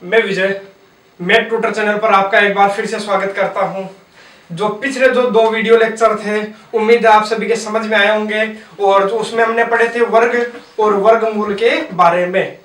मैं विजय, मैं tutor channel पर आपका एक बार फिर से स्वागत करता हूं। जो पिछले जो 2 वीडियो लेक्चर थे, उम्मीद है आप सभी के समझ में आए होंगे और जो उसमें हमने पढ़े थे वर्ग और वर्गमूल के बारे में।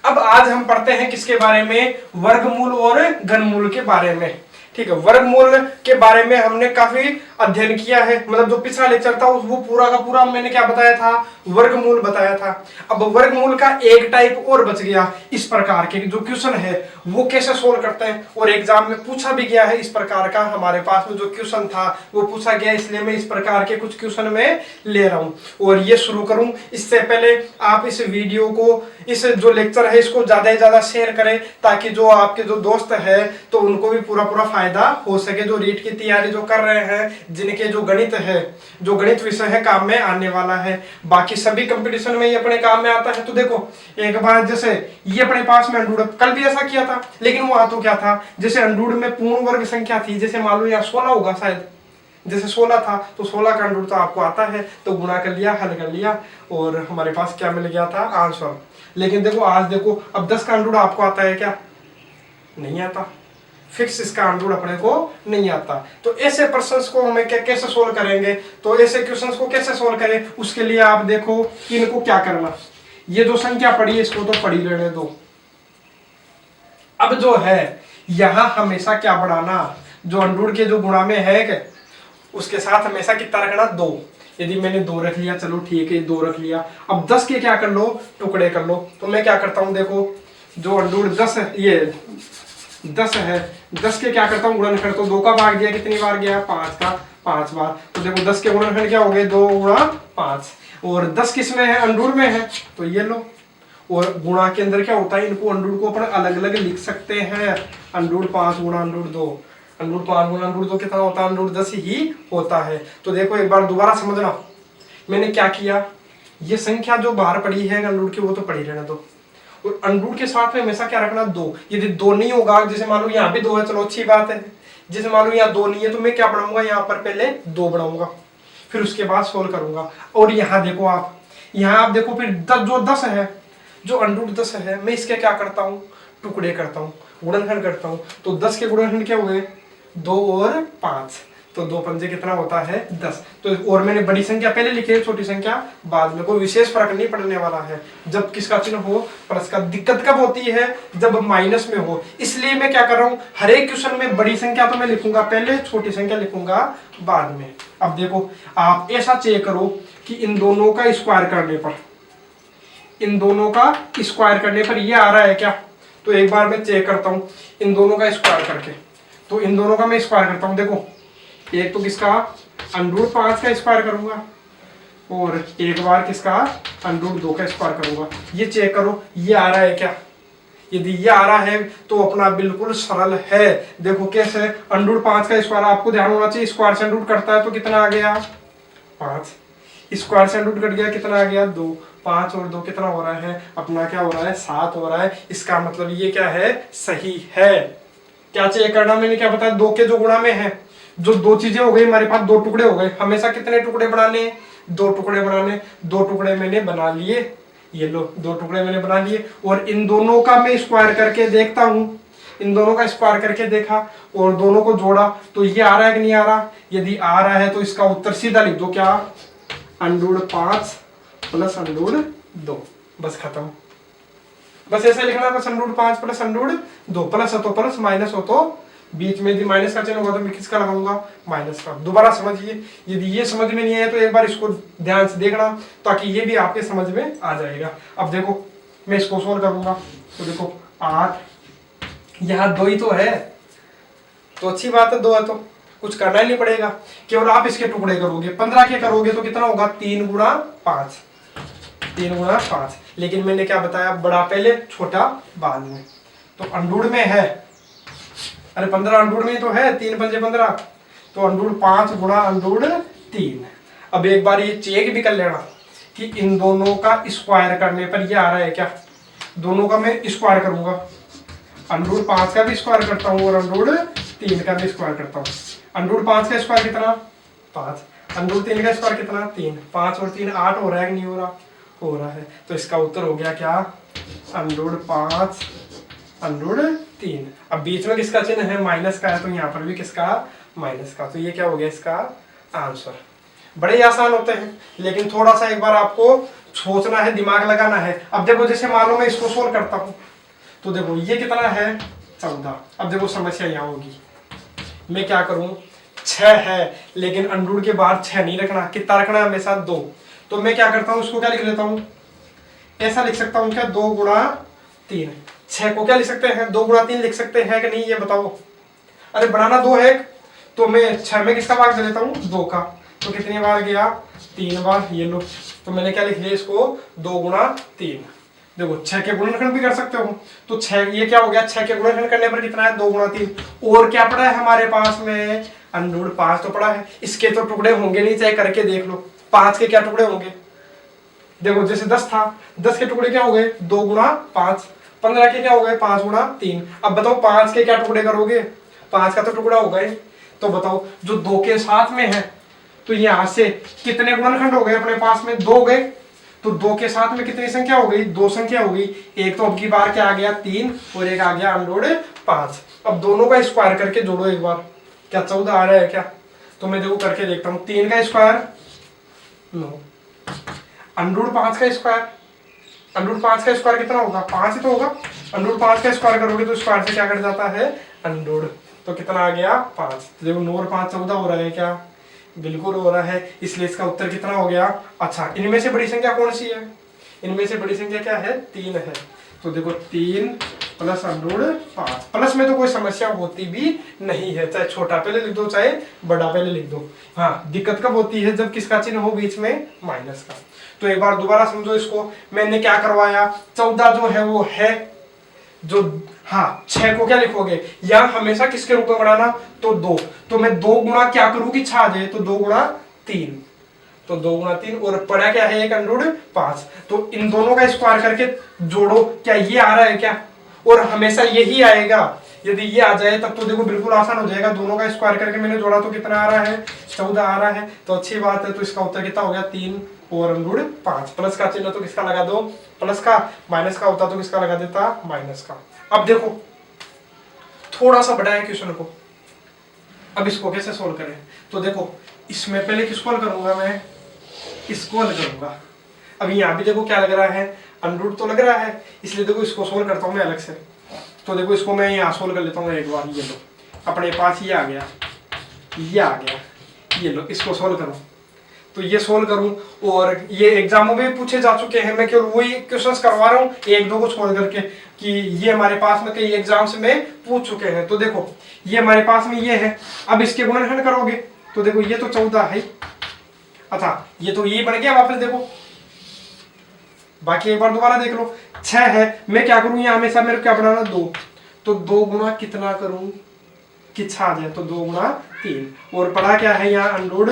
अब आज हम पढ़ते हैं किसके बारे में? वर्गमूल और घनमूल के बारे में। ठीक है, वर्गमूल के बारे में हमने काफी अध्ययन किया है। मतलब जो पिछला लेक्चर था वो पूरा का पूरा मैंने क्या बताया था? वर्गमूल बताया था। अब वर्गमूल का एक टाइप और बच गया। इस प्रकार के जो क्वेश्चन है वो कैसे सोल्व करते हैं, और एग्जाम में पूछा भी गया है। इस प्रकार का हमारे पास में जो क्वेश्चन था वो पूछा गया, इसलिए मैं इस प्रकार के कुछ क्वेश्चन में ले रहा हूं और ये शुरू करूं। इससे पहले आप इस वीडियो को, इस जो लेक्चर है इसको ज्यादा से ज्यादा शेयर करें, ताकि जो आपके जो दोस्त है तो उनको भी पूरा पूरा फायदा हो सके। जो रीट की तैयारी जो कर रहे हैं, जिनके जो गणित है, जो गणित विषय है काम में आने वाला है। बाकी सभी कंपटीशन में ये अपने काम में आता है। तो देखो, एक बार जैसे ये अपने पास में अंडूड, कल भी ऐसा किया था, लेकिन वहां तो क्या था, जैसे अंडूड में पूर्ण वर्ग संख्या थी, जैसे मान लो यहाँ 16 होगा शायद, जैसे 16 था तो 16 का अंडूड तो आपको आता है, तो गुणा कर लिया, हल कर लिया और हमारे पास क्या मिल गया था? आंसर। लेकिन देखो आज देखो, अब 10 का अंडूड आपको आता है क्या? नहीं आता। फिक्स इसका अंडूड अपने को नहीं आता। तो ऐसे प्रश्नों को हमें कैसे सोल्व करेंगे? तो ऐसे क्वेश्चंस को कैसे सोल्व करें, उसके लिए आप देखो कि इनको क्या करना। ये जो संख्या पड़ी है इसको तो पढ़ी लेने दो। अब जो है यहां हमेशा क्या बढ़ाना, जो अंडूड के जो गुणा में है उसके साथ हमेशा कितना रखना? 2। यदि मैंने 2 रख लिया, चलो ठीक है 2 रख लिया। अब 10 के क्या कर लो? टुकड़े कर लो। तो मैं क्या करता हूं, देखो जो अंडूड 10 है, ये 10 है, 10 के क्या करता हूँ? गुणनखंड। तो 2 का भाग दिया, कितनी बार गया? 5 का 5 बार। तो देखो 10 के गुणनखंड क्या हो गए? 2 गुणा 5। और 10 किस में है? अंडूड में है, तो ये लो। और गुणा के अंदर क्या होता है, इनको अंडूड को अपन अलग अलग लिख सकते हैं। अंडूड 5 गुणा अंडूड 2, अंडूड 5 गुणा अंडूड 2 कितना होता है? अंडूड 10 ही होता है। तो देखो एक बार दोबारा समझना, मैंने क्या किया, ये संख्या जो बाहर पड़ी है अंडूड की वो तो पड़ी रहने दो, और अंडूड के साथ में हमेशा क्या रखना? 2। यदि 2 नहीं होगा, जैसे मान लो यहाँ भी 2 है, चलो अच्छी बात है। जैसे मान लो यहाँ 2 नहीं है तो मैं क्या बनाऊंगा? यहाँ पर पहले 2 बनाऊंगा, फिर उसके बाद सोल्व करूंगा। और यहाँ देखो आप, यहाँ आप देखो फिर जो 10 है, जो अंडूड 10 है, मैं इसके क्या करता हूँ? टुकड़े करता हूँ, गुणनखंड करता हूँ। तो 10 के गुणनखंड क्या हुए? 2 और 5। तो 2 पंजे कितना होता है? 10। तो और मैंने बड़ी संख्या पहले लिखी है, छोटी संख्या बाद में। कोई विशेष फर्क नहीं पड़ने वाला है जब किसका चिन्ह हो? प्लस का। दिक्कत कब होती है? जब माइनस में हो। इसलिए मैं क्या कर रहा हूं, हर एक क्वेश्चन में बड़ी संख्या तो मैं लिखूंगा पहले, छोटी संख्या लिखूंगा बाद में। अब देखो आप ऐसा चेक करो कि इन दोनों का स्क्वायर करने पर, इन दोनों का स्क्वायर करने पर ये आ रहा है क्या? तो एक बार मैं चेक करता हूं इन दोनों का स्क्वायर करके। तो इन दोनों का मैं स्क्वायर करता हूं। देखो एक तो किसका? अंडूड 5 का स्क्वायर करूंगा, और एक बार किसका? अंडूड 2 का स्क्वायर करूंगा। ये चेक करो ये आ रहा है क्या? यदि ये आ रहा है तो अपना बिल्कुल सरल है। देखो कैसे, अंडूड 5 का स्क्वायर, आपको ध्यान होना चाहिए, स्क्वायर से अंडूड कटता है तो कितना आ गया? 5। स्क्वायर से अंडूड कट गया, कितना आ गया? 2। 5 और 2 कितना हो रहा है? अपना क्या हो रहा है? 7 हो रहा है। इसका मतलब ये क्या है? सही है। क्या चेक करना, मैंने क्या बताया? 2 के जो गुणा में है, जो 2 चीजें हो गई हमारे पास, 2 टुकड़े हो गए। हमेशा कितने टुकड़े बनाने? 2 टुकड़े बनाने। 2 टुकड़े मैंने बना लिए, ये लो 2 टुकड़े मैंने बना लिए। और इन दोनों का मैं स्क्वायर करके देखता हूं, इन दोनों का स्क्वायर करके देखा और दोनों को जोड़ा तो ये आ रहा है कि नहीं आ रहा? यदि आ रहा है तो इसका उत्तर सीधा लिख दो, क्या? अंडूड 5 प्लस अंडूड 2। बस खत्म। बस ऐसे लिखना, बस अंडूड 5 प्लस अंडूड 2। प्लस हो तो प्लस, माइनस हो तो बीच में यदि माइनस का चिन्ह होगा तो मैं किसका लगाऊंगा? माइनस का। दोबारा समझिए, यदि ये समझ में नहीं आया तो एक बार इसको ध्यान से देखना, ताकि ये भी आपके समझ में आ जाएगा। अब देखो मैं इसको सोल्व करूंगा, तो देखो 8, यहाँ 2 ही तो है, तो अच्छी बात है, 2 है तो कुछ करना ही नहीं पड़ेगा, केवल आप इसके टुकड़े करोगे। 15 के करोगे तो कितना होगा? 3 गुणा 5, 3 गुणा 5। लेकिन मैंने क्या बताया? बड़ा पहले, छोटा बाद में। तो अंडूड में है, अरे 15 अंडूड में तो है, 3 पंजे 15, तो अंडूड 5 गुणा अंडूड 3। अब एक बार ये चेक भी कर लेना कि इन दोनों का स्क्वायर करने पर ये आ रहा है क्या? दोनों का मैं स्क्वायर करूंगा, अंडूड 5 का भी स्क्वायर करता हूँ और अंडूड 3 का भी स्क्वायर करता हूँ। अंडूड 5 का स्क्वायर कितना? 5। अंडूड 3 का स्क्वायर कितना? 3। 5 और 3 8 हो रहा है कि नहीं हो रहा? हो रहा है। तो इसका उत्तर हो गया क्या? अंडूड 5 अंडरूट 3। अब बीच में किसका चिन्ह है, माइनस का है, तो यहाँ पर भी किसका, माइनस का। तो ये क्या हो गया इसका आंसर। बड़े ही आसान होते हैं, लेकिन थोड़ा सा एक बार आपको सोचना है, दिमाग लगाना है। अब देखो जैसे मान लो मैं इसको सोल्व करता हूँ, तो देखो ये कितना है 14। अब देखो समस्या यहाँ होगी, मैं क्या करूँ, 6 है लेकिन अंडरूट के बाहर 6 नहीं रखना, कितना रखना है हमेशा 2। तो मैं क्या करता हूँ, उसको क्या लिख लेता हूँ, ऐसा लिख सकता हूँ क्या, 2 गुणा 3। 6 को क्या लिख सकते हैं, 2 गुणा 3 लिख सकते हैं कि नहीं, ये बताओ। अरे बनाना 2 है, तो मैं 6 में किसका भाग दे लेता हूँ, 2 का। तो कितनी बार गया, 3 बार। ये लो, तो मैंने क्या लिख लिया इसको, 2 गुणा 3। देखो 6 के गुणनखंड भी कर सकते हो, तो 6 ये क्या हो गया, 6 के गुणनखंड करने पर कितना है, 2 गुणा 3। और क्या पड़ा है हमारे पास में, अंडरूट 5 तो पड़ा है। इसके तो टुकड़े होंगे नहीं, चाहे करके देख लो। 5 के क्या टुकड़े होंगे, देखो जैसे 10 था, 10 के टुकड़े क्या हो गए, 2 गुणा 5। 15 के क्या हो गए, 5 गुणा 3। अब बताओ 5 के क्या टुकड़े करोगे, 5 का तो टुकड़ा हो गए। तो बताओ जो 2 के साथ में है, तो यहां से कितने गुणनखंड हो गए अपने पास में, 2 गए। तो 2 के साथ में कितनी संख्या हो गई, 2 संख्या हो गई। एक तो अब की बार क्या आ गया 3, और एक आ गया अंडरूट 5। अब दोनों का स्क्वायर करके जोड़ो एक बार, क्या 14 आ रहा है क्या। तो मैं देखो करके देखता हूँ, 3 का स्क्वायर 9, अंडरूट 5 का स्क्वायर, अंडरूट 5 का स्क्वायर कितना होगा, 5 ही तो होगा। अंडरूट 5 का स्क्वायर करोगे तो स्क्वायर से क्या कट जाता है, अंडरूट। तो कितना आ गया 5। तो देखो 9 और 5 14 हो रहा है क्या, बिल्कुल हो रहा है। इसलिए इसका उत्तर कितना हो गया। अच्छा, इनमें से बड़ी संख्या कौन सी है, इनमें से बड़ी संख्या क्या है, 3 है। तो देखो 3 प्लस अंडरूट 5। प्लस में तो कोई समस्या होती भी नहीं है, चाहे छोटा पहले लिख दो चाहे बड़ा पहले लिख दो। हाँ, दिक्कत कब होती है, जब किसका चिन्ह हो बीच में, माइनस का। तो एक बार दोबारा समझो इसको, मैंने क्या करवाया, 14 जो है वो है जो, हाँ 6 को क्या लिखोगे, या हमेशा किसके रूप में बनाना, तो 2। तो मैं 2 गुणा क्या करूँ कि 6 आ जाए, तो 2 गुणा 3। तो 2 गुणा 3, और पड़ा क्या है, एक अंडरूट 5। तो इन दोनों का स्क्वायर करके जोड़ो, क्या ये आ रहा है क्या, और हमेशा यही आएगा। यदि ये आ जाए तब तो देखो बिल्कुल आसान हो जाएगा। दोनों का स्क्वायर करके मैंने जोड़ा तो कितना आ रहा है, 14 आ रहा है। तो अच्छी बात है। तो इसका उत्तर कितना हो गया, 3 और अंडरूट 5। प्लस का चिन्ह तो किसका लगा दो, प्लस का। माइनस का होता तो किसका लगा देता, माइनस का। अब देखो थोड़ा सा बढ़ाया क्वेश्चन को, अब इसको कैसे सोल्व करें। तो देखो इसमें पहले किसको हल करूंगा, मैं इसको हल करूंगा। अब यहाँ भी देखो क्या लग रहा है, अंडरूट तो लग रहा है, इसलिए देखो इसको सोल्व करता हूँ मैं अलग से। तो देखो इसको मैं यहाँ सोल्व कर लेता हूँ एक बार। ये लो अपने पास ये आ गया, ये आ गया, ये लो इसको सोल्व करो। तो ये सोल्व करूं, और ये एग्जामों में पूछे जा चुके हैं, मैं केवल वही क्वेश्चंस करवा रहा हूँ एक दो को छोड़ करके, कि ये हमारे पास में कई एग्जाम्स में पूछ चुके हैं। तो देखो ये हमारे पास में ये है, अब इसके गुणनखंड करोगे तो देखो ये तो 14 है। अच्छा ये तो ये बन गया वापस, देखो बाकी एक बार दोबारा देख लो। 6 है, मैं क्या करूं यहाँ हमेशा मेरे को क्या बनाना, 2। तो 2 गुणा कितना करूं कि 6 आ जाए, तो 2 गुणा 3, और पड़ा क्या है यहाँ अंडरूट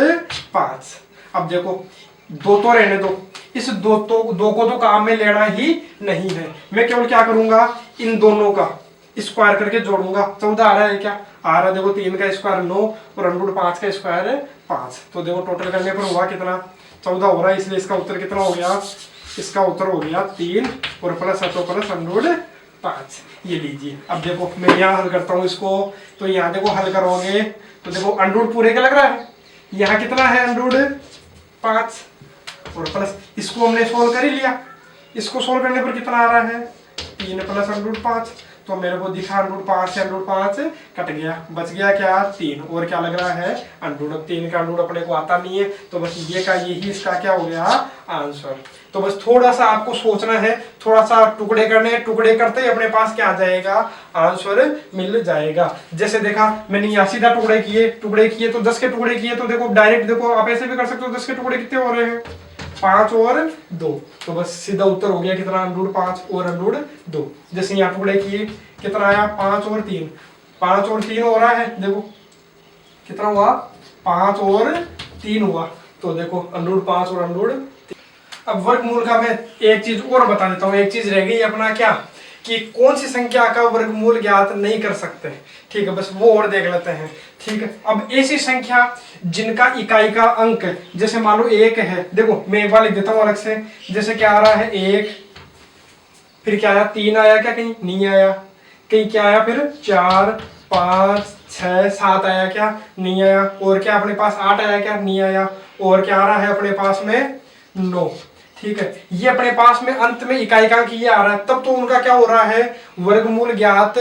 5। अब देखो 2 तो रहने दो, इस 2 को तो काम में लेना ही नहीं है। मैं केवल क्या करूंगा, इन दोनों का स्क्वायर करके जोड़ूंगा। 14 आ रहा है क्या, आ रहा है। देखो 3 का स्क्वायर 9 और अंडरूट 5 का स्क्वायर 5। तो देखो टोटल करने पर हुआ कितना, 14 हो रहा है। इसलिए इसका उत्तर कितना हो गया, इसका उत्तर हो गया 3 और प्लस प्लस अंडरूट 5। ये लीजिए। अब देखो मैं यहाँ हल करता हूँ इसको। तो यहाँ देखो हल करोगे तो देखो अंडरूट पूरे का लग रहा है, यहाँ कितना है अंडरूट 5, और प्लस इसको हमने सोल्व कर ही लिया। इसको सोल्व करने पर कितना आ रहा है, 3 प्लस अंडरूट 5। तो मेरे को दिखा अंडरूट 5 से अंडरूट 5 कट गया, बच गया क्या 3, और क्या लग रहा है अंडरूट 3 का अंडरूट अपने को आता नहीं है। तो बस ये का यही इसका क्या हो गया आंसर। तो बस थोड़ा सा आपको सोचना है, थोड़ा सा टुकड़े करने, टुकड़े करते ही अपने पास क्या आ जाएगा, आंसर मिल जाएगा। जैसे देखा मैंने यहाँ सीधा टुकड़े किए तो 10 के टुकड़े किए, तो देखो डायरेक्ट देखो आप ऐसे भी कर सकते हो। 10 के टुकड़े कितने हो रहे हैं, 5 और 2। तो बस सीधा उत्तर हो गया कितना, अंडरूट 5 और अंडरूट 2। जैसे यहाँ टुकड़े किए कितना आया, 5 और 3, 5 और 3 हो रहा है। देखो कितना हुआ, 5 और 3 हुआ। तो देखो अंडरूट 5 और अंडरूट। अब वर्गमूल का मैं एक चीज और बता देता हूँ, एक चीज रह गई अपना क्या, कि कौन सी संख्या का वर्गमूल ज्ञात नहीं कर सकते। ठीक है, बस वो और देख लेते हैं। ठीक है, अब ऐसी संख्या जिनका इकाई का अंक, जैसे मान लो 1 है। देखो मैं एक बार लिख देता हूँ अलग से। जैसे क्या आ रहा है 1, फिर क्या आया 3 आया क्या, कहीं नहीं आया। कहीं क्या आया फिर 4 5 6 7 आया क्या, नहीं आया। और क्या अपने पास 8 आया क्या, नहीं आया। और क्या आ रहा है अपने पास में 9। ठीक है, ये अपने पास में अंत में इकाई ये आ रहा है, तब तो उनका क्या हो रहा है, वर्गमूल ज्ञात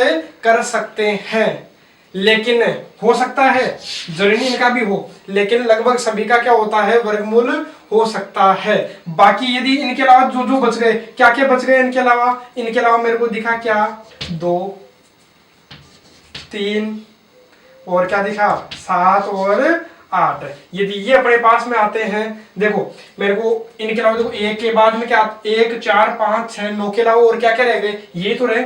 कर सकते हैं। लेकिन हो सकता है, जरूरी नहीं इनका भी हो, लेकिन लगभग सभी का क्या होता है, वर्गमूल हो सकता है। बाकी यदि इनके अलावा जो जो बच गए, क्या क्या बच गए इनके अलावा मेरे को दिखा क्या, 2 3 और क्या दिखा 7 और 8। यदि ये अपने पास में आते हैं, देखो मेरे को इनके अलावा देखो 1 के बाद में क्या, 1 4 5 6 9 के अलावा और क्या क्या रह गए, ये तो रहे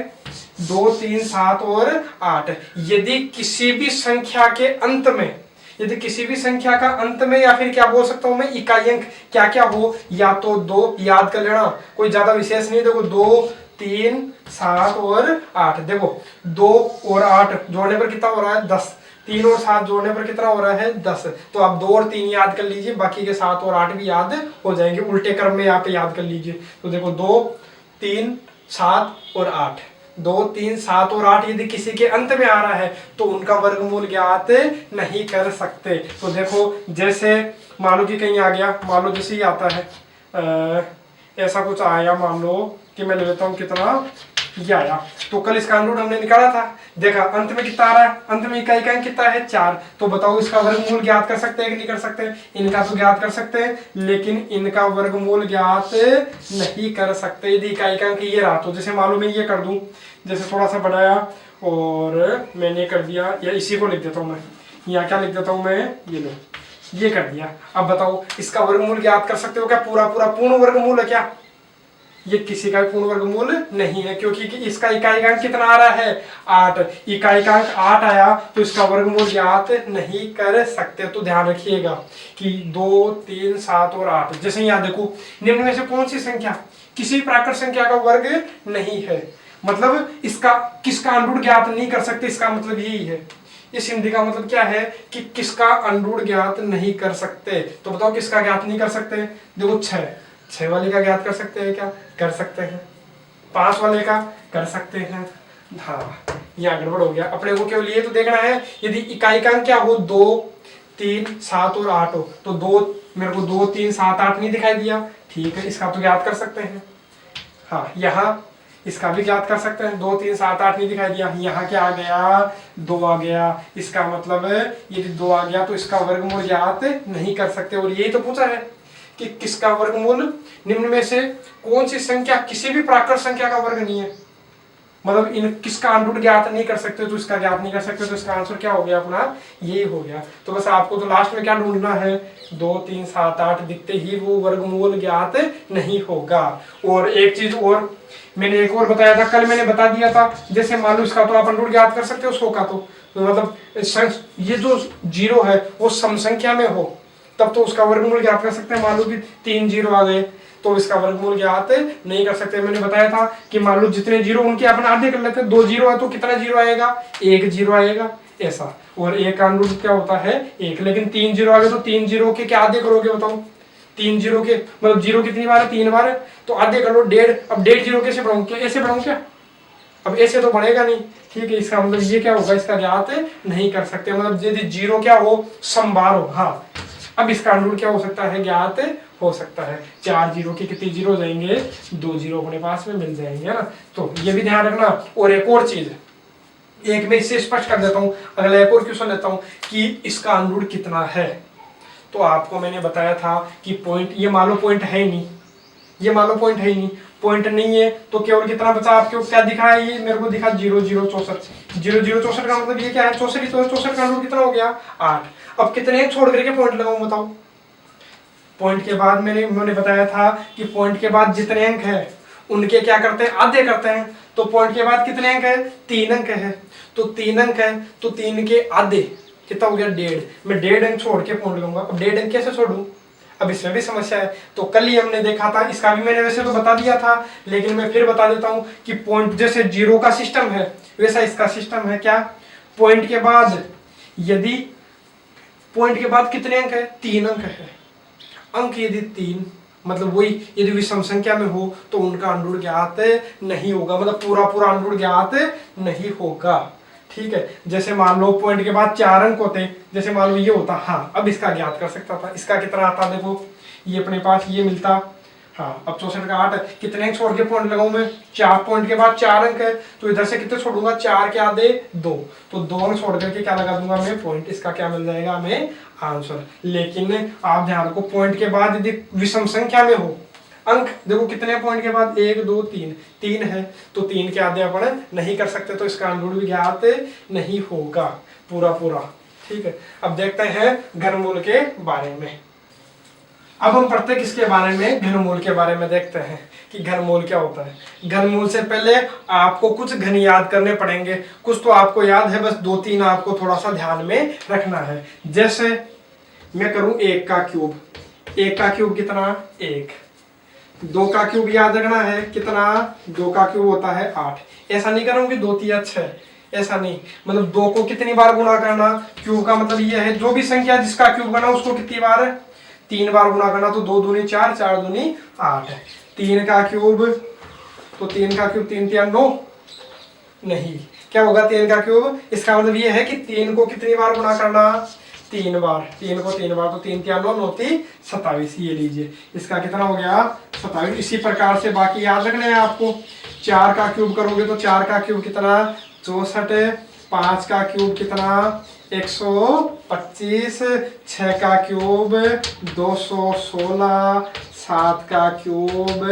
2 3 7 और 8। यदि किसी भी संख्या के अंत में, यदि किसी भी संख्या का अंत में, या फिर क्या बोल सकता हूं मैं, इकाई अंक क्या क्या हो, या तो 2, याद कर लेना कोई ज्यादा विशेष नहीं, देखो 2 3 7 और 8। देखो 2 और 8 जोड़ने पर कितना हो रहा है 10, 3 और 7 जोड़ने पर कितना हो रहा है 10। तो आप 2 और 3 याद कर लीजिए, बाकी के 7 और 8 भी याद हो जाएंगे, उल्टे क्रम में यहाँ पे याद कर लीजिए। तो देखो 2 3 7 और 8, 2 3 7 और 8 यदि किसी के अंत में आ रहा है तो उनका वर्गमूल ज्ञात नहीं कर सकते। तो देखो जैसे मान लो कि कहीं आ गया, मान लो जैसे ही आता है ऐसा कुछ आया, मान लो कि मैं ले लेता हूँ कितना ये आया, तो कल इसका अंडर रूट हमने निकाला था, देखा अंत में कितना आ रहा है, अंत में इकाई का अंक कितना है 4। तो बताओ इसका वर्गमूल ज्ञात कर सकते हैं कि नहीं कर सकते, इनका तो ज्ञात कर सकते हैं, लेकिन इनका वर्गमूल ज्ञात नहीं कर सकते यदि इकाई का अंक ये रहा। तो जैसे मालूम मैं ये कर दूं, जैसे थोड़ा सा बढ़ाया और मैंने कर दिया, या इसी को लिख देता हूँ मैं, यहाँ क्या लिख देता हूँ मैं, ये लो ये कर दिया। अब बताओ इसका वर्गमूल ज्ञात कर सकते हो क्या, पूरा पूरा पूर्ण वर्गमूल है क्या, ये किसी का भी पूर्ण वर्गमूल नहीं है, क्योंकि इसका इकाई का अंक कितना आ रहा है 8, इकाई का अंक 8 आया, तो इसका वर्गमूल ज्ञात नहीं कर सकते। तो ध्यान रखिएगा कि 2 3 7 और 8, जैसे यहाँ देखो निम्न में से कौन सी संख्या किसी प्राकृत संख्या का वर्ग नहीं है, मतलब इसका किसका अंडरूट ज्ञात नहीं कर सकते, इसका मतलब यही है, इस हिंदी का मतलब क्या है कि किसका अंडरूट ज्ञात नहीं कर सकते। तो बताओ किसका ज्ञात नहीं कर सकते, देखो 6 वाले का ज्ञात कर सकते हैं क्या, कर सकते हैं, 5 वाले का कर सकते हैं। हाँ यहाँ गड़बड़ हो गया, अपने को केवल ये तो देखना है यदि इकाई का अंक क्या हो 2 3 7 और 8 हो, तो 2 मेरे को 2 3 7 8 नहीं दिखाई दिया, ठीक है इसका तो ज्ञात कर सकते हैं। हाँ यहाँ इसका भी ज्ञात कर सकते हैं, 2 3 7 8 नहीं दिखाई दिया, यहाँ क्या आ गया 2 आ गया, इसका मतलब यदि 2 आ गया तो इसका वर्गमूल ज्ञात नहीं कर सकते। और यही तो पूछा है कि किसका वर्गमूल, निम्न में से कौन सी संख्या किसी भी प्राकृत संख्या का वर्ग नहीं है, मतलब इन किसका अंडरूट ज्ञात नहीं कर सकते, तो इसका ज्ञात नहीं कर सकते, तो इसका आंसर क्या हो गया अपना, यही हो गया। तो बस आपको तो लास्ट में क्या ढूंढना है, 2 3 7 8 दिखते ही वो वर्गमूल ज्ञात नहीं होगा। और एक चीज और मैंने एक और बताया था, कल मैंने बता दिया था, जैसे मान लो इसका तो आप अंडरूट ज्ञात कर सकते हो, 100 का तो मतलब ये जो 0 है वो सम संख्या में हो तब तो उसका वर्गमूल ज्ञात कर सकते हैं। मान लो कि 3 0 आ गए तो इसका वर्गमूल ज्ञात नहीं कर सकते। मैंने बताया था कि मान लो जितने 0 उनके अपन आधे कर लेते हैं, 2 0 है तो कितना 0 आएगा, 1 0 आएगा ऐसा, और 1 का अंडरूट क्या होता है 1, लेकिन 3 0 आ गए तो 3 0 के क्या आधे करोगे बताओ, 3 0 के मतलब 0 कितनी बार है 3 बार है, तो आधे कर लो 1.5। अब 1.5 0 कैसे बढ़ाऊं, क्या ऐसे बढ़ाऊं क्या, अब ऐसे तो बढ़ेगा नहीं, ठीक है इसका मतलब ये क्या होगा, इसका ज्ञात नहीं कर सकते, मतलब यदि 0 क्या हो समबार हो। हाँ अब इसका अंडरूट क्या हो सकता है, ज्ञात हो सकता है। 4 0 के कितने 0 हो जाएंगे, 2 0 अपने पास में मिल जाएंगे, है ना। तो ये भी ध्यान रखना। और एक और चीज एक मैं इससे स्पष्ट कर देता हूँ, अगला एक और क्वेश्चन लेता हूँ कि इसका अंडरूट कितना है। तो आपको मैंने बताया था कि पॉइंट, ये मान लो पॉइंट है ही नहीं, ये मान लो पॉइंट है ही नहीं, पॉइंट नहीं है तो केवल कितना बचा आपको, क्या दिखा है ये मेरे को दिखा 0 0 64, 0 0 64 का मतलब ये क्या है 64, तो 64 का अंडरूट कितना हो गया 8। अब कितने छोड़ करके पॉइंट लगाऊं बताओ, पॉइंट के बाद मैंने बताया था कि पॉइंट के बाद जितने अंक है उनके क्या करते हैं आधे करते हैं, तो पॉइंट के बाद कितने अंक है 3 अंक है, तो 3 अंक है तो 3 के आधे कितना हो गया 1.5, मैं 1.5 अंक छोड़ के पॉइंट लगाऊंगा। अब 1.5 अंक कैसे छोड़ूं, अब इसमें भी समस्या है। तो कल ही हमने देखा था, इसका भी मैंने वैसे तो बता दिया था लेकिन मैं फिर बता देता हूं कि पॉइंट जैसे 0 का सिस्टम है वैसा इसका सिस्टम है, क्या पॉइंट के बाद यदि पॉइंट के बाद कितने अंक है 3 अंक है, अंक यदि 3 मतलब वही यदि विषम संख्या में हो तो उनका अंडूर ज्ञात नहीं होगा, मतलब पूरा पूरा अंडूर ज्ञात नहीं होगा। ठीक है, जैसे मान लो पॉइंट के बाद 4 अंक होते, जैसे मान लो ये होता, हाँ अब इसका ज्ञात कर सकता था। इसका कितना आता देखो, ये अपने पास ये मिलता, हाँ अब 64 का 8 है। कितने अंक छोड़ के पॉइंट लगाऊं मैं, 4 पॉइंट के बाद 4 अंक है, तो इधर से कितने छोड़ूंगा, 4 के आधे 2, तो 2 अंक छोड़ करके क्या लगा दूंगा मैं, पॉइंट। इसका क्या मिल जाएगा हमें, आंसर। लेकिन आप ध्यान रखो, पॉइंट के बाद यदि विषम संख्या में हो अंक, देखो कितने पॉइंट के बाद 1 2 3, 3 है, तो 3 के आधे अपन नहीं कर सकते, तो इसका अंडूर भी ज्ञात नहीं होगा पूरा पूरा। ठीक है, अब देखते हैं घनमूल के बारे में। अब हम पढ़ते हैं किसके बारे में, घनमूल के बारे में देखते हैं कि घनमूल क्या होता है। घनमूल से पहले आपको कुछ घन याद करने पड़ेंगे, कुछ तो आपको याद है, बस 2-3 आपको थोड़ा सा ध्यान में रखना है। जैसे मैं करूं 1 का क्यूब, 1 का क्यूब कितना, 1। 2 का क्यूब याद रखना है कितना, 2 का क्यूब होता है 8। ऐसा नहीं करूं कि 2 3 6, ऐसा नहीं, मतलब 2 को कितनी बार गुणा करना, क्यूब का मतलब ये है जो भी संख्या जिसका क्यूब करना उसको कितनी बार, 3 बार गुणा करना, तो 2 दूनी 4, 4 दूनी 8 है। 3 का क्यूब, तो 3 का क्यूब 3 3 9, नहीं क्या होगा 3 का क्यूब, इसका मतलब ये है कि 3 को कितनी बार गुणा करना, 3 बार, 3 को 3 बार, तो 3 3 9 9 3 27, ये लीजिए इसका कितना हो गया 27। इसी प्रकार से बाकी याद रखने हैं आपको। 4 का क्यूब करोगे तो 4 का क्यूब कितना 64, 5 का क्यूब कितना 125, 6 का क्यूब 216, 7 का क्यूब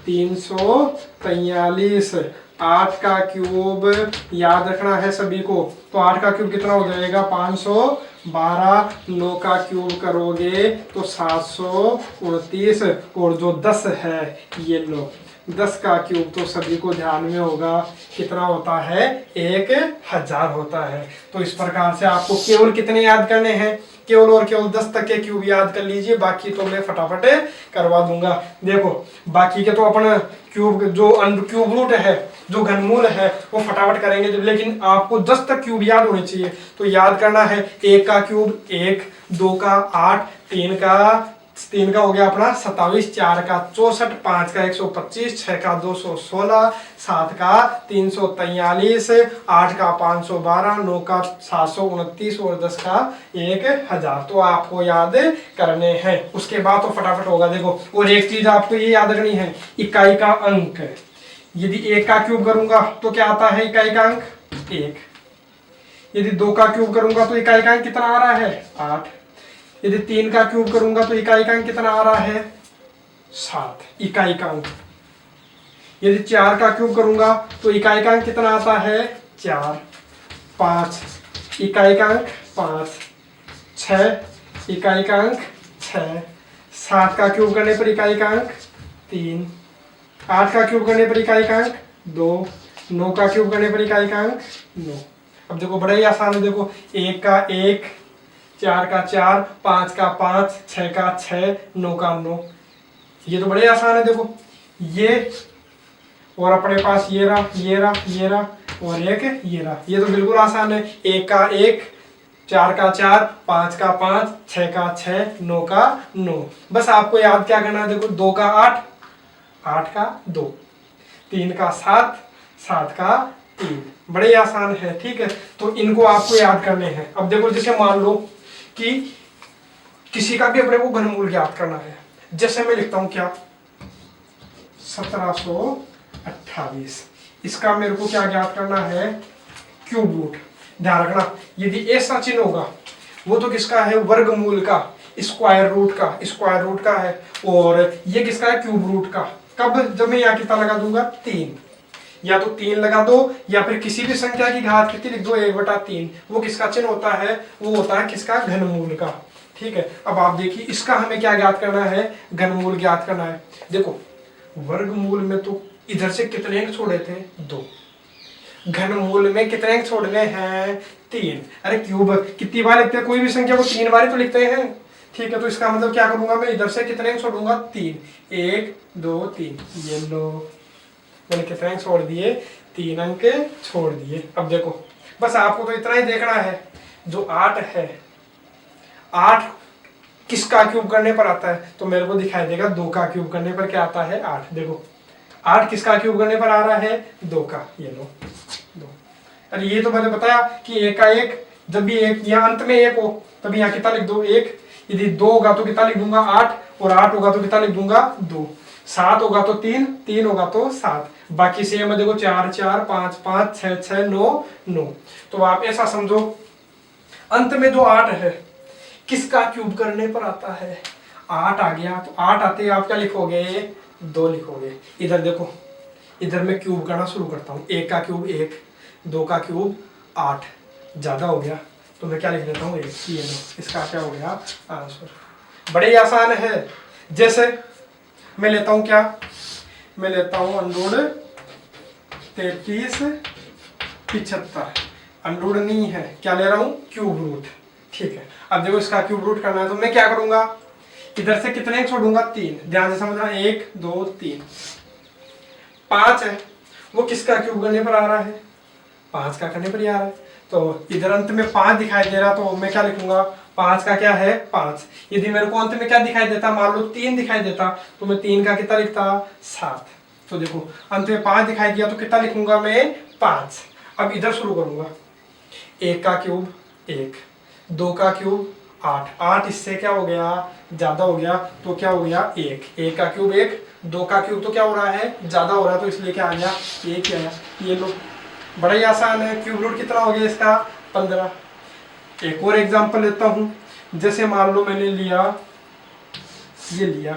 343, 8 का क्यूब याद रखना है सभी को, तो 8 का क्यूब कितना हो जाएगा 512, 9 का क्यूब करोगे तो 729, और जो 10 है ये लो 10 का क्यूब तो सभी को ध्यान में होगा कितना होता है 1000 होता है। तो इस प्रकार से आपको केवल कितने याद करने हैं, केवल और केवल 10 तक के क्यूब याद कर लीजिए, बाकी तो मैं फटाफट करवा दूंगा। देखो बाकी के तो अपन क्यूब जो क्यूब रूट है जो घनमूल है वो फटाफट करेंगे, लेकिन आपको 10 तक क्यूब याद होने चाहिए। तो याद करना है 1 का क्यूब 1, 2 का 8, 3 का हो गया अपना 27, 4 का 64, 5 का 125, 6 का 216, 7 का 343, 8 का 512, 9 का 729 और 10 का 1000। तो आपको याद करने हैं, उसके बाद तो फटाफट होगा। देखो और एक चीज आपको ये याद रखनी है, इकाई का अंक। यदि 1 का क्यूब करूंगा तो क्या आता है इकाई का अंक 1। यदि 2 का क्यूब करूंगा तो इकाई का अंक कितना आ रहा है 8। यदि 3 का क्यूब करूंगा तो इकाई का अंक कितना आ रहा है 7 इकाई का अंक। यदि 4 का क्यूब करूंगा तो इकाई का अंक कितना आता है 4। 5 इकाई का अंक 5। 6 इकाई का अंक 6। 7 का क्यूब करने पर इकाई का अंक 3। 8 का क्यूब करने पर इकाई का अंक 2। 9 का क्यूब करने पर इकाई का अंक 9। अब देखो बड़ा ही आसान है, देखो 1 का 1, 4 का 4, 5 का 5, 6 का 6, 9 का 9, ये तो बड़े आसान है। देखो ये और अपने पास ये रहा ये रहा ये रहा और एक ये रहा, ये तो बिल्कुल आसान है। 1 का 1, 4 का 4, 5 का 5, 6 का 6, 9 का 9। बस आपको याद क्या करना है, देखो 2 का 8, 8 का 2, 3 का 7, 7 का 3, बड़े आसान है। ठीक है, तो इनको आपको याद करने हैं। अब देखो जैसे मान लो कि किसी का भी अपने को घनमूल ज्ञात करना है, जैसे मैं लिखता हूं क्या 1728, इसका मेरे को क्या ज्ञात करना है क्यूब रूट। ध्यान रखना यदि ऐसा चिन्ह होगा वो तो किसका है वर्गमूल का, स्क्वायर रूट का है, और ये किसका है क्यूब रूट का। कब, जब मैं यहाँ कितना लगा दूंगा 3, या तो 3 लगा दो या फिर किसी भी संख्या की घात कितनी लिख दो 1/3, वो किसका चिन्ह होता है, वो होता है किसका घनमूल का। ठीक है, अब आप देखिए इसका हमें क्या ज्ञात करना है, घनमूल ज्ञात करना है। देखो वर्गमूल में तो इधर से कितने अंक छोड़े थे 2, घनमूल में कितने अंक छोड़ने हैं 3। अरे क्यूब कितनी बार लिखते हैं, कोई भी संख्या को 3 बार तो लिखते हैं। ठीक है, तो इसका मतलब क्या करूंगा मैं, इधर से कितने अंक छोड़ूंगा 3, 1 2 3, ये लो मैंने कितने अंक छोड़ दिए 3 अंक छोड़ दिए। अब देखो बस आपको तो इतना ही देखना है, जो 8 है 8 किसका क्यूब करने पर आता है, तो मेरे को दिखाई देगा 2 का क्यूब करने पर क्या आता है 8। देखो 8 किसका क्यूब करने पर आ रहा है 2 का, ये लो 2। अरे ये तो मैंने बताया कि 1 का 1, जब भी एक यहाँ अंत में 1 हो तभी यहाँ कितना लिख दो 1। यदि 2 होगा तो कितना लिख दूंगा 8, और 8 होगा तो कितना लिख दूंगा 2। 7 होगा तो 3, 3 होगा तो 7, बाकी सेम है देखो 4 4 5 5 6 6 9 9। तो आप ऐसा समझो अंत में जो 8 है किसका क्यूब करने पर आता है 8 आ गया, तो 8 आते ही आप क्या लिखोगे 2 लिखोगे। इधर देखो, इधर मैं क्यूब करना शुरू करता हूँ। 1 का क्यूब 1, 2 का क्यूब 8, ज्यादा हो गया तो मैं क्या लिख देता हूँ 1, ये लो इसका क्या हो गया आंसर। बड़े ही आसान है। जैसे मैं लेता हूँ क्या, मैं लेता हूँ अंडूड 33 75, अंडूड नहीं है, क्या ले रहा हूँ क्यूब रूट। ठीक है, अब देखो इसका क्यूब रूट करना है तो मैं क्या करूंगा, इधर से कितने छोड़ूंगा 3, ध्यान से समझना 1 2 3। 5 है वो किसका क्यूब करने पर आ रहा है 5 का करने पर ही आ रहा है, तो इधर अंत में 5 दिखाई दे रहा तो मैं क्या लिखूंगा 5 का क्या है 5। यदि मेरे को अंत में क्या दिखाई देता, मान लो 3 दिखाई देता तो मैं 3 का कितना लिखता 7। तो देखो अंत में 5 दिखाई दिया तो कितना लिखूंगा मैं 5। अब इधर शुरू करूंगा, 1 का क्यूब 1, 2 का क्यूब 8, 8 इससे क्या हो गया ज्यादा हो गया तो क्या हो गया 1, 1 का क्यूब 1, 2 का क्यूब तो क्या हो रहा है ज्यादा हो रहा है तो इसलिए क्या आ गया 1 आया। ये लो बड़ा ही आसान है। क्यूब रूट कितना हो गया इसका 15। एक और एग्जांपल लेता हूँ, जैसे मान लो मैंने लिया ये लिया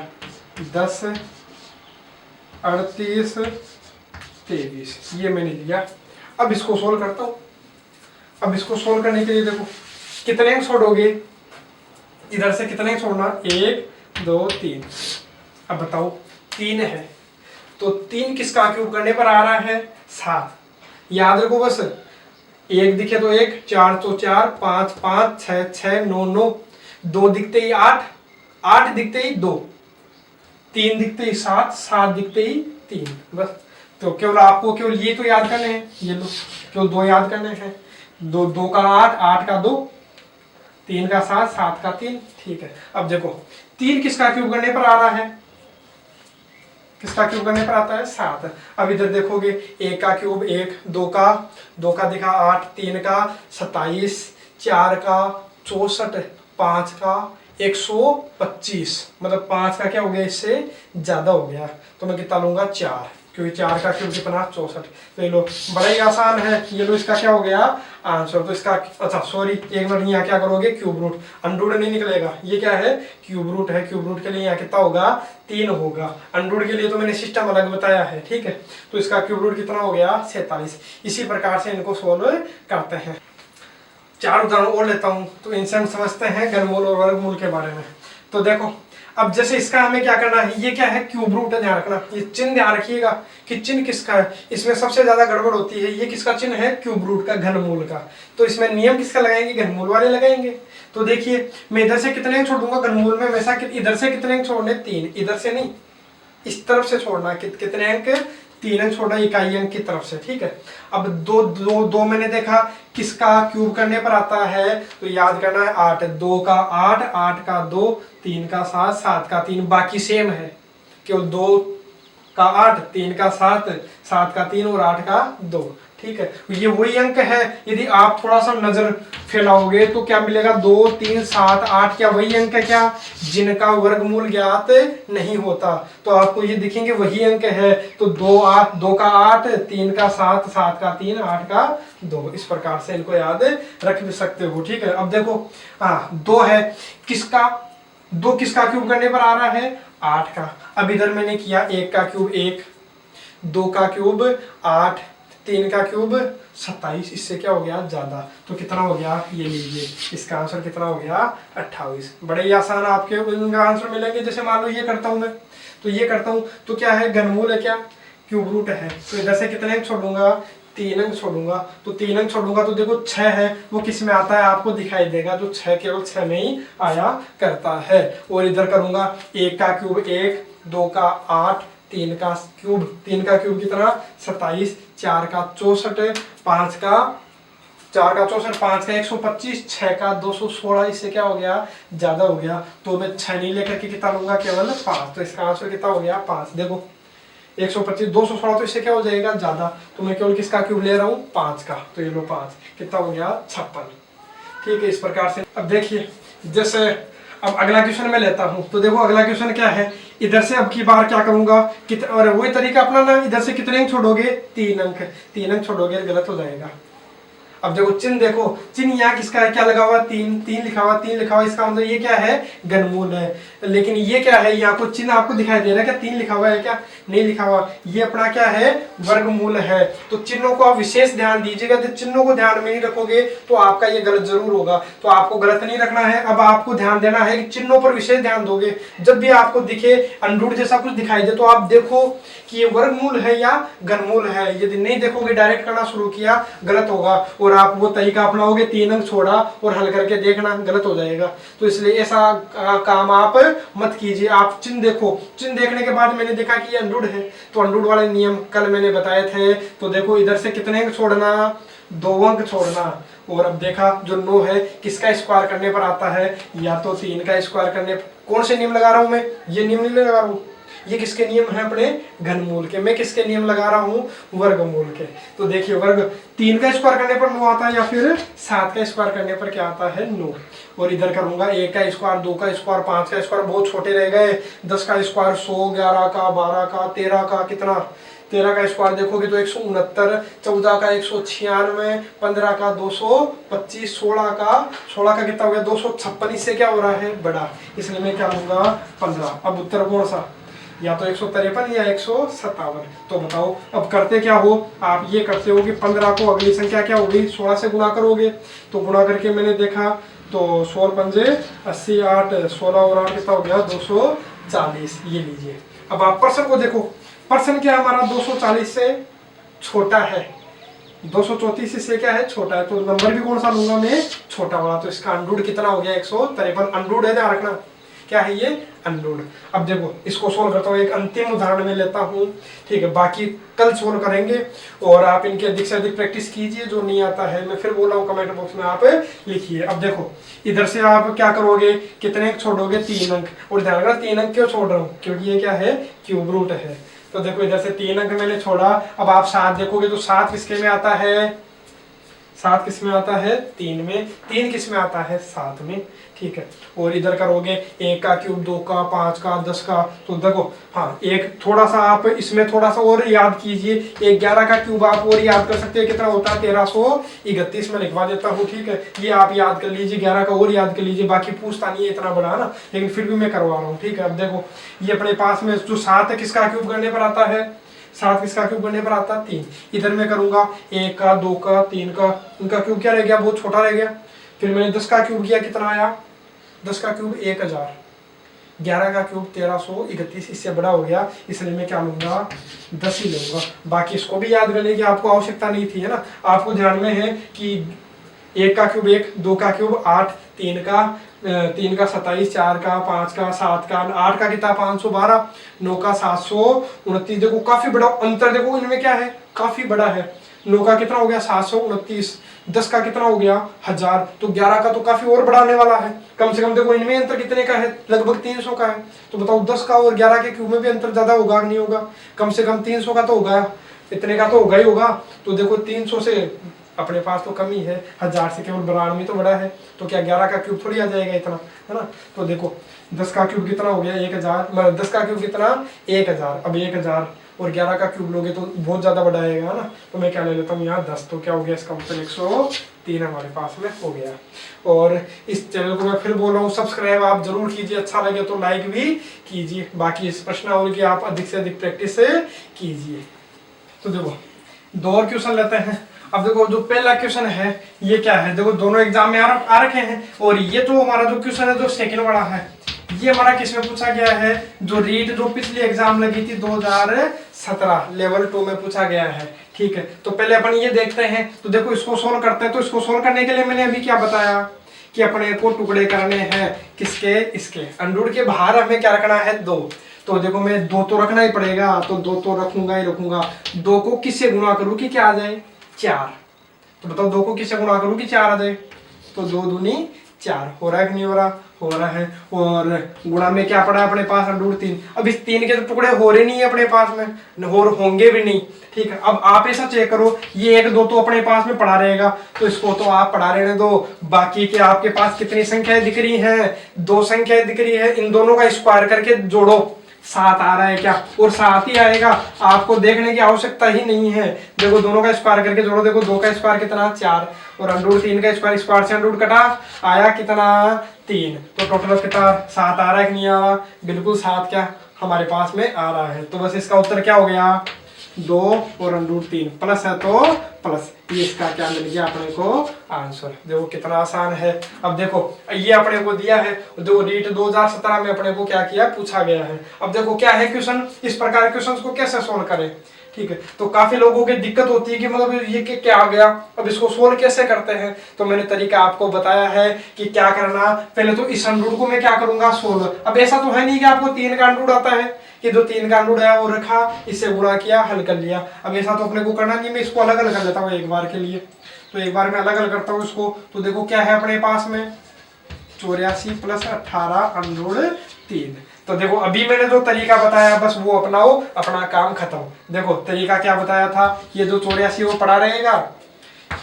10 38 23, ये मैंने लिया। अब इसको सोल्व करता हूँ। अब इसको सोल्व करने के लिए देखो कितने अंक छोड़ोगे, इधर से कितने अंक छोड़ना 1 2 3। अब बताओ 3 है तो 3 किसका क्यूब करने पर आ रहा है 7। याद रखो बस, 1 दिखे तो 1, 4 तो 4, 5 5 6 6 9 9, 2 दिखते ही 8, 8 दिखते ही 2, 3 दिखते ही 7, 7 दिखते ही 3। बस तो केवल आपको केवल ये तो याद करने हैं, ये लो केवल 2 याद करने हैं। 2 का 8, 8 का 2, 3 का 7, 7 का 3। ठीक है, अब देखो 3 किसका क्यूब करने पर आ रहा है, किसका क्यूब करने पर आता है 7। अब इधर देखोगे 1 का क्यूब 1, 2 का दिखा 8, 3 का 27, 4 का 64, 5 का 125, मतलब 5 का क्या हो गया इससे ज्यादा हो गया तो मैं कितना लूंगा 4, क्योंकि 4 का क्यूब कितना 64। तो ये लो बड़ा ही आसान है। ये लो इसका क्या हो गया आंसर। तो इसका अच्छा सॉरी एक मिनट, यहाँ क्या करोगे क्यूब रूट, अंडूड नहीं निकलेगा, ये क्या है क्यूब रूट है। क्यूब रूट के लिए यहाँ कितना होगा 3 होगा, अंडूड के लिए तो मैंने सिस्टम अलग बताया है। ठीक है, तो इसका क्यूब रूट कितना हो गया 47। इसी प्रकार से इनको सोल्व करते हैं। 4 उदाहरण और लेता हूँ तो इनसे हम समझते हैं घनमूल और वर्गमूल के बारे में। तो देखो अब जैसे इसका हमें क्या करना है, ये क्या है क्यूब रूट है, ध्यान रखना ये चिन्ह ध्यान रखिएगा कि चिन्ह किसका है, इसमें सबसे ज्यादा गड़बड़ होती है। ये किसका चिन्ह है क्यूब रूट का, घनमूल का। तो इसमें नियम किसका लगाएंगे, घनमूल वाले लगाएंगे। तो देखिए मैं इधर से कितने अंक छोड़ूंगा, घनमूल में हमेशा इधर से कितने अंक छोड़ने 3, इधर से नहीं इस तरफ से छोड़ना कितने अंक 3 अंक छोड़ना इकाई अंक की तरफ से। ठीक है, अब दो मैंने देखा किसका क्यूब करने पर आता है, तो याद करना है 8, 2 का 8, 8 का 2, 3 का 7, 7 का 3, बाकी सेम है, केवल 2 का 8, 3 का 7, 7 का 3 और 8 का 2। ठीक है, ये वही अंक है। यदि आप थोड़ा सा नजर फैलाओगे तो क्या मिलेगा 2 3 7 8, क्या वही अंक है क्या जिनका वर्गमूल ज्ञात नहीं होता। तो आपको ये दिखेंगे वही अंक है। तो 2 का 8, 3 का 7, 7 का 3, 8 का 2, इस प्रकार से इनको याद रख भी सकते हो। ठीक है, अब देखो हाँ 2 है, किसका 2 किसका क्यूब करने पर आ रहा है 8 का। अब इधर मैंने किया 1 का क्यूब 1, 2 का क्यूब 8, 3 का क्यूब 27, इससे क्या हो गया ज्यादा, तो कितना हो गया ये लीजिए, इसका आंसर कितना हो गया 28। बड़े ही आसान आपके इनका आंसर मिलेंगे। जैसे मान लो ये करता हूँ मैं, तो ये करता हूँ तो क्या है घनमूल है क्या क्यूब रूट है। तो इधर से कितने अंक छोड़ूंगा 3 अंक छोड़ूंगा, तो 3 अंक छोड़ूंगा तो देखो 6 है वो किस में आता है आपको दिखाई देगा, जो 6 केवल 6 में ही आया करता है। और इधर करूंगा 1 का क्यूब 1, 2 का 8, 3 का क्यूब कितना 27, 4 का 64, 5 का 4 का 64, 5 का 125, 6 का 216, इससे क्या हो गया, ज्यादा हो गया। तो मैं 6 नहीं लेकर के कितना लूंगा, केवल 5। तो इसका आंसर कितना हो गया, 5। देखो 125, 216, तो इससे क्या हो जाएगा, ज्यादा। तो मैं केवल किसका क्यूब ले रहा हूँ, 5 का। तो ये लो 5, कितना हो गया, 56। ठीक है, इस प्रकार से। अब देखिए, जैसे अब अगला क्वेश्चन मैं लेता हूं। तो देखो अगला क्वेश्चन क्या है, इधर से अब की बार क्या करूंगा, और वही तरीका अपना ना, इधर से कितने अंक छोड़ोगे, 3 अंक। 3 अंक छोड़ोगे, गलत हो जाएगा। अब देखो चिन्ह, देखो चिन्ह यहाँ किसका है, क्या लगा हुआ, 3 3 लिखा हुआ, 3 लिखा हुआ, इसका मतलब ये क्या है, घनमूल है। लेकिन ये क्या है, यहाँ को चिन्ह आपको दिखाई दे रहा है क्या, 3 लिखा हुआ है क्या, नहीं लिखा हुआ, ये अपना क्या है, वर्गमूल है। तो चिन्हों को आप विशेष ध्यान दीजिएगा, तो चिन्हों को ध्यान में नहीं रखोगे तो आपका ये गलत जरूर होगा। तो आपको गलत नहीं रखना है, अब आपको ध्यान देना है कि चिन्हों पर विशेष ध्यान दोगे। जब भी आपको दिखे अंडूर जैसा कुछ दिखाई दे, तो आप देखो कि ये वर्गमूल है या घनमूल है। यदि नहीं देखोगे, डायरेक्ट करना शुरू किया, गलत होगा। और आप वो तरीका अपनाओगे, 3 अंक छोड़ा और हल करके देखना, गलत हो जाएगा। तो इसलिए ऐसा काम आप मत कीजिए। आप चिन्ह देखो, चिन्ह देखने के बाद मैंने देखा कि ये अंडूड है, तो अंडूड वाले नियम कल मैंने बताए थे। तो देखो इधर से कितने अंक छोड़ना, 2 अंक छोड़ना। और अब देखा जो 9 है, किसका स्क्वायर करने पर आता है, या तो 3 का स्क्वायर करने पर। कौन से नियम लगा रहा हूं मैं, ये नियम नहीं लगा रहा हूं, ये किसके नियम है, अपने घनमूल के। मैं किसके नियम लगा रहा हूँ, वर्गमूल के। तो देखिए वर्ग 3 का स्क्वायर करने पर 9 आता है, या फिर 7 का स्क्वायर करने पर क्या आता है, 9। और इधर करूंगा 1 का स्क्वायर, 2 का स्क्वायर, 5 का स्क्वायर, बहुत छोटे रह गए। 10 का स्क्वायर 100, 11 का, 12 का, 13 का, कितना, 13 का स्क्वायर देखोगे तो 169, 14 का 196, 15 का 225, 16 का कितना हो गया, 256। इससे क्या हो रहा है, बड़ा, इसलिए मैं क्या लूंगा, 15। अब उत्तर कौन सा, या तो 153 या 157। तो बताओ अब करते क्या हो, आप ये करते हो कि 15 को अगली संख्या क्या होगी, 16 से गुणा करोगे। तो गुणा करके मैंने देखा तो 16 पंजे 80, 8, 16 और 8 कितना हो गया, 240। ये लीजिए। अब आप प्रश्न को देखो, प्रश्न क्या हमारा 240 से छोटा है, 234 से क्या है, छोटा है। तो नंबर भी कौन सा लूंगा मैं, छोटा वाला। तो इसका अंडूड कितना हो गया, 153। अंडूड है, ध्यान रखना, क्या है ये, अंडूड। अब देखो इसको सोल्व करता हूँ, एक अंतिम उदाहरण में लेता हूँ, ठीक है, बाकी कल सोल्व करेंगे। और आप इनकी अधिक से अधिक प्रैक्टिस कीजिए, जो नहीं आता है मैं फिर बोल रहा हूँ कमेंट बॉक्स में आप लिखिए। अब देखो इधर से आप क्या करोगे, कितने अंक छोड़ोगे, 3 अंक। और ध्यान रखना 3 अंक क्यों छोड़ रहा हूँ, क्योंकि ये क्या है, क्यूब रूट है। तो देखो इधर से 3 अंक मैंने छोड़ा। अब आप 7 देखोगे तो 7 किसके में आता है, 7 किस में आता है, 3 में। 3 किस में आता है, 7 में, ठीक है। और इधर करोगे 1 का क्यूब, 2 का, 5 का, 10 का। तो देखो हाँ, एक थोड़ा सा आप इसमें थोड़ा सा और याद कीजिए। एक 11 का क्यूब आप और याद कर सकते हैं, कितना होता है, 1331। में लिखवा देता हूँ, ठीक है, ये आप याद कर लीजिए। 11 का और याद कर लीजिए, बाकी पूछता नहीं है इतना बड़ा है ना, लेकिन फिर भी मैं करवा रहा हूँ, ठीक है। अब देखो ये अपने पास में जो 7 है, किसका क्यूब करने पर आता है, 7 किसका क्यूब करने पर आता है, 3। इधर मैं करूंगा 1 का, 2 का, 3 का, उनका क्यूब क्या रह गया, बहुत छोटा रह गया। फिर मैंने 10 का क्यूब किया, कितना आया, 10 का क्यूब 1000। 11 का क्यूब 1331, इससे बड़ा हो गया, इसलिए मैं क्या लूंगा, 10 ही लूंगा। बाकी इसको भी याद करने की आपको आवश्यकता नहीं थी, है ना। आपको ध्यान में है कि 1 का क्यूब 1, 2 का क्यूब 8, 3 का 27, 4 का 5 का 7 का 8 का कितना 512, 9 का 729। देखो काफी बड़ा अंतर, देखो इनमें क्या है, काफी बड़ा है। 9 का कितना हो गया, 729। 10 का कितना हो गया, 1000। तो 11 का तो काफी और बड़ा आने वाला है। कम से कम देखो इनमें अंतर कितने का है, लगभग 300 का है। तो बताओ 10 का और 11 के क्यूब में भी अंतर ज्यादा होगा नहीं होगा, कम से कम 300 का तो होगा, इतने का तो होगा ही होगा। तो देखो 300 से अपने पास तो कम ही है, 1000 से केवल 92 तो बड़ा है। तो क्या 11 का क्यूब थोड़ी आ जाएगा इतना, है ना। तो देखो 10 का क्यूब कितना हो गया, 1000। 10 का क्यूब कितना, 1000। अब 1000 और 11 का क्यूब लोगे तो बहुत ज्यादा बड़ा आएगा ना। तो मैं क्या ले लेता हूँ यहाँ 10। तो क्या हो गया, इसका उत्तर 103 हमारे पास में हो गया। और इस चैनल को मैं फिर बोल रहा हूँ, सब्सक्राइब आप जरूर कीजिए, अच्छा लगे तो लाइक भी कीजिए। बाकी इस प्रश्नावली की आप अधिक से अधिक प्रैक्टिस कीजिए। तो देखो 2 और क्वेश्चन लेते हैं। अब देखो जो पहला क्वेश्चन है ये क्या है, देखो दोनों एग्जाम में आ रखे हैं। और ये तो हमारा जो क्वेश्चन है जो सेकंड वाला है, ये हमारा किस में पूछा गया है, जो रीट जो पिछली एग्जाम लगी थी 2017 लेवल 2 में पूछा गया है, ठीक है। तो पहले अपन ये देखते हैं। तो देखो इसको सोल्व करते हैं। तो इसको सोल्व करने के लिए मैंने अभी क्या बताया कि अपने को टुकड़े करने हैं, किसके, इसके। अंडूर के बाहर हमें क्या रखना है, 2। तो देखो मैं 2 तो रखना ही पड़ेगा, तो 2 तो रखूंगा ही रखूंगा। 2 को किससे गुणा करूं कि क्या आ जाए, 4। तो बताओ 2 को किससे गुणा करूँ कि 4 आ जाए? तो 2 दूनी 4, हो रहा है कि नहीं हो रहा? हो रहा है। और गुणा में क्या पड़ा अपने पास? √3। अब इस 3 के तो टुकड़े हो रहे नहीं है अपने पास में, और होंगे भी नहीं। ठीक है, अब आप ऐसा चेक करो, ये 1 2 तो अपने पास में पड़ा रहेगा, तो इसको तो आप पड़ा रहने दो। बाकी के आपके पास कितनी संख्याएं दिख रही हैं? 2 संख्याएं दिख रही है। इन दोनों का स्क्वायर करके जोड़ो, 7 आ रहा है क्या? और 7 ही आएगा, आपको देखने की आवश्यकता ही नहीं है। देखो दोनों का स्क्वायर करके जोड़ो, देखो 2 का स्क्वायर कितना? 4, और √3 का स्क्वायर, स्क्वायर से √ कटा, आया कितना? 3। तो टोटल कितना? 7 आ रहा है कि नहीं आ रहा? बिल्कुल 7 क्या हमारे पास में आ रहा है। तो बस इसका उत्तर क्या हो गया? 2 और √3 प्लस है तो प्लस, ये इसका क्या मिल गया अपने को? आंसर। देखो कितना आसान है। अब देखो ये अपने को दिया है, जो रीट 2017 में अपने को क्या किया, पूछा गया है। अब देखो क्या है क्वेश्चन, इस प्रकार क्वेश्चन को कैसे सोल्व करें। ठीक है, तो काफी लोगों की दिक्कत होती है कि मतलब ये क्या आ गया, अब इसको सोल्व कैसे करते हैं। तो मैंने तरीका आपको बताया है कि क्या करना। पहले तो इस अंडूड को मैं क्या करूंगा? सोल्व। अब ऐसा तो है नहीं कि आपको 3 का अंडूड आता है, कि जो 3 का अंडूड है वो रखा, इससे गुणा किया, हल कर लिया। अब ऐसा तो अपने को करना नहीं, मैं इसको अलग अलग कर लेता हूँ एक बार के लिए। तो एक बार मैं अलग अलग करता हूँ इसको। तो देखो क्या है अपने पास में, 84 + 18 √3। तो देखो अभी मैंने जो तरीका बताया बस वो अपनाओ, अपना काम खत्म। देखो तरीका क्या बताया था, ये जो 84 वो पड़ा रहेगा,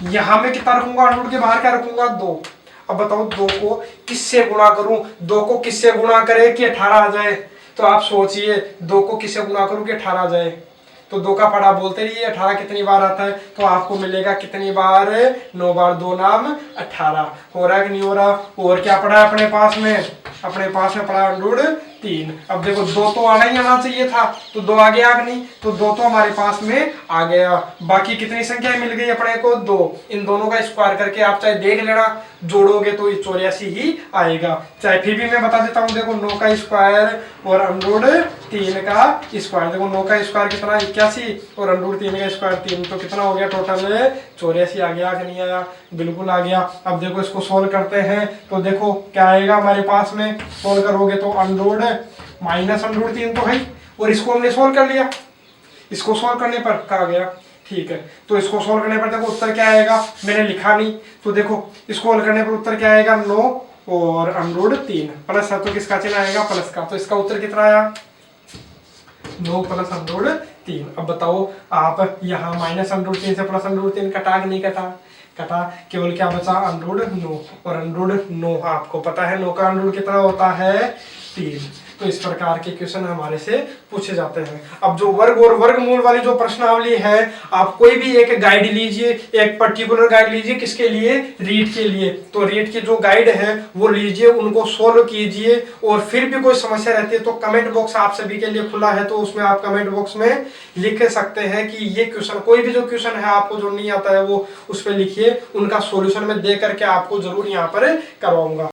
यहां में कितना रखूंगा? अंडूड के बाहर क्या रखूंगा? 2। अब बताओ 2 को किससे गुणा करूं? 2 को किससे गुणा करे कि 18 आ जाए? तो आप सोचिए 2 को किससे गुणा करूं कि 18 आ जाए? तो 2 का पढ़ा बोलते रहिए, 18 कितनी बार आता है? तो आपको मिलेगा कितनी बार? 9 बार, 2 नाम 18। हो रहा है कि नहीं हो रहा? और क्या पड़ा है अपने पास में? अपने पास में पड़ा √3। अब देखो 2 तो आना ही आना चाहिए था, तो 2 आ गया कि नहीं? तो 2 तो हमारे पास में आ गया। बाकी कितनी संख्या मिल गई अपने को? 2। इन दोनों का स्क्वायर करके आप चाहे देख लेना, जोड़ोगे तो 84 ही आएगा। चाहे फिर भी मैं बता देता हूँ, देखो 9 का स्क्वायर और √3 का स्क्वायर, देखो 9 का स्क्वायर कितना? 81, और √3 का स्क्वायर 3, तो कितना हो गया टोटल? 84 आ गया कि नहीं आया? बिल्कुल आ गया। अब देखो इसको सोल्व करते हैं, तो देखो क्या आएगा हमारे पास में, सोल्व करोगे तो अंडूड माइनस √3 तो है, और इसको हमने सोल्व कर लिया। इसको सोल्व करने पर क्या आ गया? ठीक है, तो इसको सोल्व करने पर देखो उत्तर क्या आएगा, मैंने लिखा नहीं, तो देखो इसको सोल्व करने पर उत्तर क्या आएगा? 9 और √3 प्लस है तो किसका चिन्ह आएगा? प्लस का। तो इसका उत्तर कितना आया? 9 + √3। अब बताओ आप यहाँ माइनस √3 से प्लस √3 कटा कि नहीं कटा? कटा। केवल क्या बचा? √9, और √9 आपको पता है 9 का अंडूड कितना होता है? 3। तो इस प्रकार के क्वेश्चन हमारे से पूछे जाते हैं। अब जो वर्ग और वर्गमूल वाली जो प्रश्नावली है, आप कोई भी एक गाइड लीजिए, एक पर्टिकुलर गाइड लीजिए, किसके लिए? रीट के लिए। तो रीट की जो गाइड है वो लीजिए, उनको सोल्व कीजिए, और फिर भी कोई समस्या रहती है तो कमेंट बॉक्स आप सभी के लिए खुला है, तो उसमें आप कमेंट बॉक्स में लिख सकते हैं कि ये क्वेश्चन, कोई भी जो क्वेश्चन है आपको जो नहीं आता है वो उस पर लिखिए, उनका सॉल्यूशन मैं दे करके आपको जरूर यहाँ पर करवाऊंगा।